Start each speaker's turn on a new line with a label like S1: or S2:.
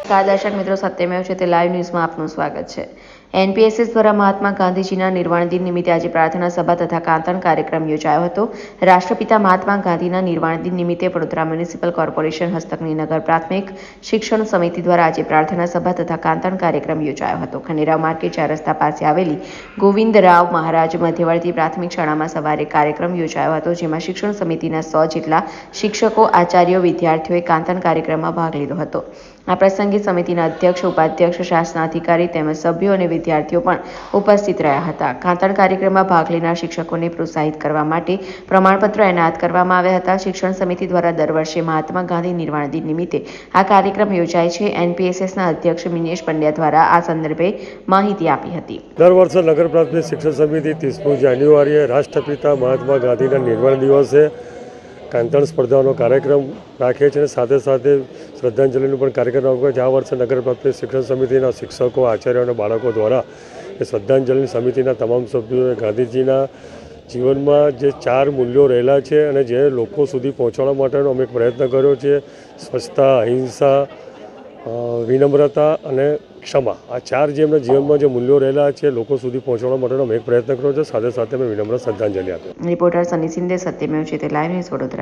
S1: નમસ્કાર દર્શક મિત્રો, સત્યમેવ છે તે લાઈવ ન્યૂઝમાં આપનું સ્વાગત છે। એનપીએસએસ દ્વારા મહાત્મા ગાંધીજીના નિર્વાણ દિન નિમિત્તે આજે પ્રાર્થના સભા તથા કાંતણ કાર્યક્રમ યોજાયો હતો। રાષ્ટ્રપિતા મહાત્મા ગાંધીના નિર્વાણ દિન નિમિત્તે વડોદરા મ્યુનિસિપલ કોર્પોરેશન હસ્તકની નગર પ્રાથમિક શિક્ષણ સમિતિ દ્વારા આજે પ્રાર્થના સભા તથા કાંતણ કાર્યક્રમ યોજાયો હતો। ખંડેરાવ માર્કેટ 4 રસ્તા પાસે આવેલી ગોવિંદરાવ મહારાજ મધ્યવર્તી પ્રાથમિક શાળામાં સવારે કાર્યક્રમ યોજાયો હતો, જેમાં શિક્ષણ સમિતિના 100 જેટલા શિક્ષકો, આચાર્યો, વિદ્યાર્થીઓએ કાંતણ કાર્યક્રમમાં ભાગ લીધો હતો। આ પ્રસંગે સમિતિના અધ્યક્ષ, ઉપાધ્યક્ષ, શાસનાધિકારી તેમજ સભ્યો અને વિદ્યાર્થીઓ પણ ઉપસ્થિત રહ્યા હતા। કાંતણ કાર્યક્રમમાં ભાગ લેનાર શિક્ષકોને પ્રોત્સાહિત કરવા માટે પ્રમાણપત્ર એનાયત કરવામાં આવ્યા હતા। શિક્ષણ સમિતિ દ્વારા દર વર્ષે મહાત્મા ગાંધી નિર્વાણ દિન નિમિત્તે આ કાર્યક્રમ યોજાય છે। એનપીએસએસના અધ્યક્ષ મિનેશ પંડ્યા દ્વારા આ સંદર્ભે માહિતી આપી હતી।
S2: દર વર્ષે નગર પ્રાથમિક શિક્ષણ સમિતિ 30મી જાન્યુઆરીએ રાષ્ટ્રપિતા મહાત્મા ગાંધીના નિર્વાણ દિવસે કાંતણ સ્પર્ધાનો કાર્યક્રમ રાખે છે, સાથે સાથે શ્રદ્ધાંજલિનો પણ કાર્યક્રમ રાખે છે। આ વર્ષે નગર પ્રાથમિક શિક્ષણ સમિતિના શિક્ષકો, આચાર્યો અને બાળકો દ્વારા એ શ્રદ્ધાંજલિ સમિતિના તમામ સભ્યોએ ગાંધીજીના જીવનમાં જે 4 મૂલ્યો રહેલા છે અને જે લોકો સુધી પહોંચાડવા માટેનો અમે એક પ્રયત્ન કર્યો છે, સ્વચ્છતા, અહિંસા, વિનમ્રતા અને ક્ષમા, આ 4 જે એમના જીવનમાં જે મૂલ્યો રહેલા છે લોકો સુધી પહોંચાડવા માટેનો અમે એક પ્રયત્ન કર્યો છે। સાથે સાથે અમે વિનમ્ર શ્રદ્ધાંજલિ આપી।
S1: રિપોર્ટર સની સિંધે, સત્યમેવ છે તે લાઈવ ન્યૂઝ, વડોદરા।